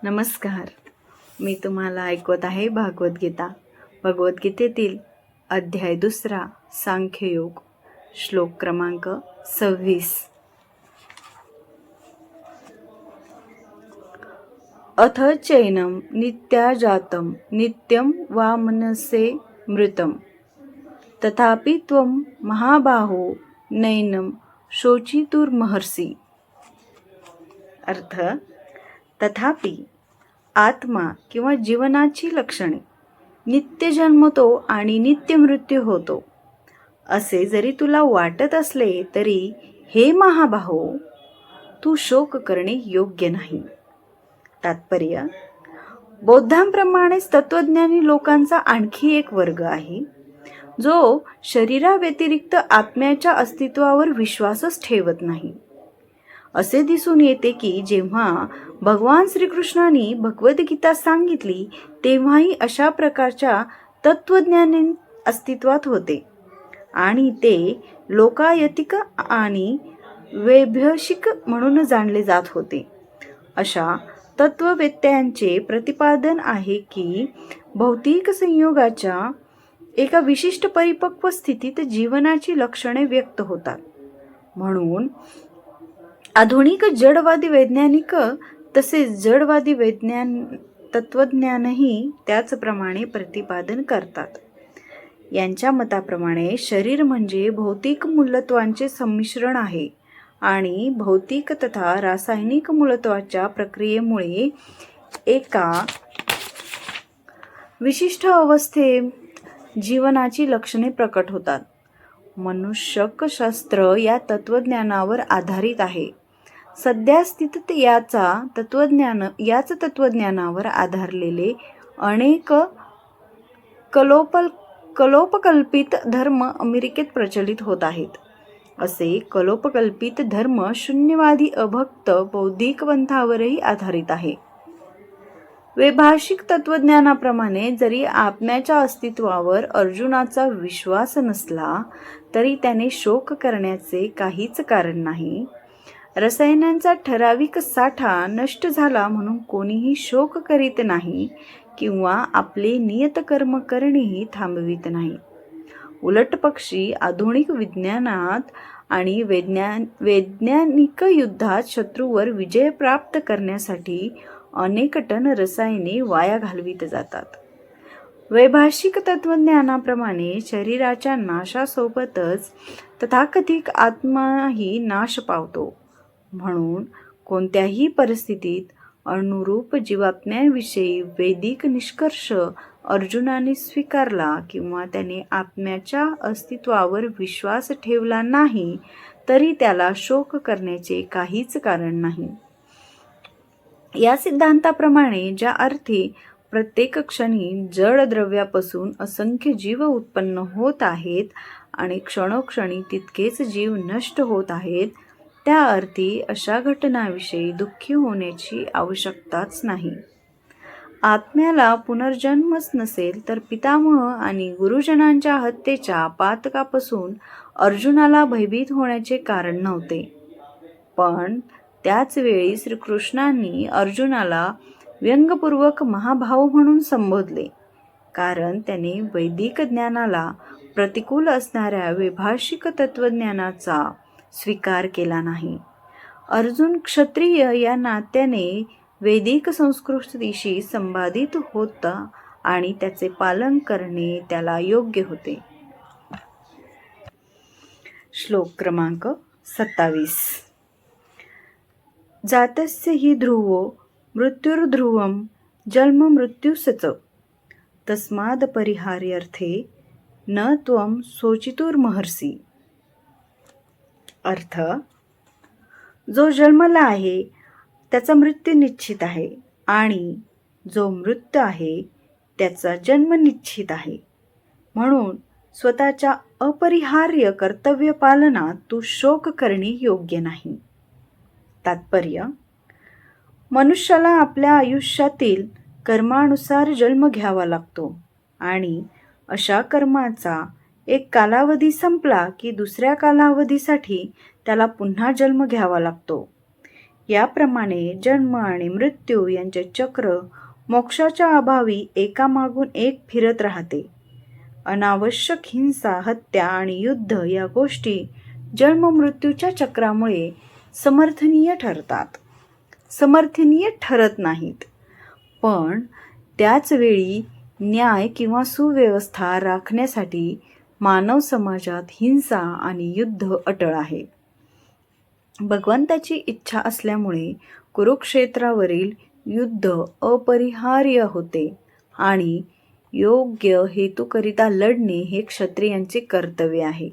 नमस्कार. मी तुम्हाला ऐकवत आहे भागवद्गीता. भगवद्गीतेतील अध्याय 2 सांख्ययोग, श्लोक क्रमांक 26. अथ चैनं नित्याजातं नित्यं वा मनसे मृतं तथापि त्वं महाबाहो नैनं शोचितुर्महर्षि. अर्थ: तथापि आत्मा किंवा जीवनाची लक्षणे नित्य जन्मतो आणि नित्य मृत्यू होतो असे जरी तुला वाटत असले तरी हे महाबाहो, तू शोक करणे योग्य नाही. तात्पर्य: बौद्धांप्रमाणेच तत्वज्ञानी लोकांचा आणखी एक वर्ग आहे जो शरीराव्यतिरिक्त आत्म्याच्या अस्तित्वावर विश्वासच ठेवत नाही. असे दिसून येते की जेव्हा भगवान श्रीकृष्णांनी भगवद्गीता सांगितली तेव्हाही अशा प्रकारच्या तत्वज्ञानी अस्तित्वात होते आणि ते लोकायतिक आणि वैभशिक म्हणून जाणले जात होते. अशा तत्ववेत्त्यांचे प्रतिपादन आहे की भौतिक संयोगाच्या एका विशिष्ट परिपक्व स्थितीत जीवनाची लक्षणे व्यक्त होतात. म्हणून आधुनिक जडवादी वैज्ञानिक तसेच जडवादी तत्वज्ञानही त्याचप्रमाणे प्रतिपादन करतात. यांच्या मताप्रमाणे शरीर म्हणजे भौतिक मूलत्वांचे संमिश्रण आहे आणि भौतिक तथा रासायनिक मूलत्वाच्या प्रक्रियेमुळे एका विशिष्ट अवस्थेत जीवनाची लक्षणे प्रकट होतात. मनुष्यकशास्त्र या तत्वज्ञानावर आधारित आहे. सध्या स्थितीत याच तत्वज्ञानावर आधारलेले अनेक कलोपकल्पित धर्म अमेरिकेत प्रचलित होत आहेत. असे कलोपकल्पित धर्म शून्यवादी अभक्त बौद्धिक पंथावरही आधारित आहे. वैभाषिक तत्वज्ञानाप्रमाणे जरी आत्म्याच्या अस्तित्वावर अर्जुनाचा विश्वास नसला तरी त्याने शोक करण्याचे काहीच कारण नाही. रसायनांचा ठराविक साठा नष्ट झाला म्हणून कोणीही शोक करीत नाही किंवा आपले नियतकर्म करणेही थांबवित नाही. उलट पक्षी आधुनिक विज्ञानात आणि वैज्ञानिक युद्धात शत्रूवर विजय प्राप्त करण्यासाठी अनेक टन रसायने वाया घालवित जातात. वैभाषिक तत्वज्ञानाप्रमाणे शरीराच्या नाशासोबतच तथाकथित आत्माही नाश पावतो. म्हणून कोणत्याही परिस्थितीत अनुरूप जीवात्म्याविषयी वैदिक निष्कर्ष अर्जुनाने स्वीकारला किंवा त्याने आत्म्याच्या अस्तित्वावर विश्वास ठेवला नाही तरी त्याला शोक करण्याचे काहीच कारण नाही. या सिद्धांताप्रमाणे ज्या अर्थी प्रत्येक क्षणी जड द्रव्यापासून असंख्य जीव उत्पन्न होत आहेत आणि क्षणोक्षणी तितकेच जीव नष्ट होत आहेत, त्या अर्थी अशा घटनांविषयी दुःखी होण्याची आवश्यकताच नाही. आत्म्याला पुनर्जन्मच नसेल तर पितामह आणि गुरुजनांच्या हत्येच्या पातकापासून अर्जुनाला भयभीत होण्याचे कारण नव्हते. पण त्याच वेळी श्रीकृष्णांनी अर्जुनाला व्यंगपूर्वक महाभाव म्हणून संबोधले, कारण त्याने वैदिक ज्ञानाला प्रतिकूल असणाऱ्या वैभाषिक तत्वज्ञानाचा स्वीकार केला नाही. अर्जुन क्षत्रिय या नात्याने वैदिक संस्कृतीशी संबंधित होता आणि त्याचे पालन करणे त्याला योग्य होते. श्लोक क्रमांक 27. जातस्य हि ध्रुवो मृत्युर्ध्रुवं जन्म मृत्युसच तस्माद् परिहार्यर्थे न त्वं शोचितुर्महर्षि. अर्थ: जो जन्मला आहे त्याचा मृत्यू निश्चित आहे आणि जो मृत आहे त्याचा जन्म निश्चित आहे. म्हणून स्वतःच्या अपरिहार्य कर्तव्य पालनात तू शोक करणे योग्य नाही. तात्पर्य: मनुष्याला आपल्या आयुष्यातील कर्मानुसार जन्म घ्यावा लागतो आणि अशा कर्माचा एक कालावधी संपला की दुसऱ्या कालावधीसाठी त्याला पुन्हा जन्म घ्यावा लागतो. याप्रमाणे जन्म आणि मृत्यू यांचे चक्र मोक्षाच्या अभावी एकामागून एक फिरत राहते. अनावश्यक हिंसा, हत्या आणि युद्ध या गोष्टी जन्म-मृत्यूच्या चक्रामुळे समर्थनीय ठरत नाहीत. पण त्याच वेळी न्याय किंवा सुव्यवस्था राखण्यासाठी मानव समाजात हिंसा आणि युद्ध अटळ आहे. भगवंताची इच्छा असल्यामुळे कुरुक्षेत्रावरील युद्ध अपरिहार्य होते आणि योग्य हेतूकरिता लढणे हे क्षत्रियांचे कर्तव्य आहे.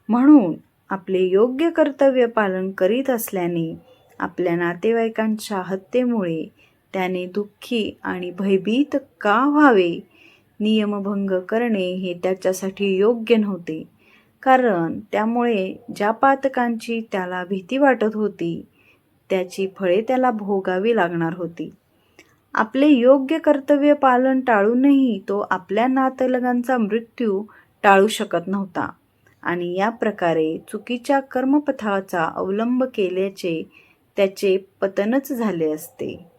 म्हणून आपले योग्य कर्तव्य पालन करीत असल्याने आपल्या नातेवाईकांच्या हत्येमुळे त्याने दुःखी आणि भयभीत का व्हावे? नियमभंग करणे हे त्याच्यासाठी योग्य नव्हते, कारण त्यामुळे ज्या पातकांची त्याला भीती वाटत होती त्याची फळे त्याला भोगावी लागणार होती. आपले योग्य कर्तव्य पालन टाळूनही तो आपल्या नातलगांचा मृत्यू टाळू शकत नव्हता आणि या प्रकारे चुकीच्या कर्मपथाचा अवलंब केल्याचे त्याचे पतनच झाले असते.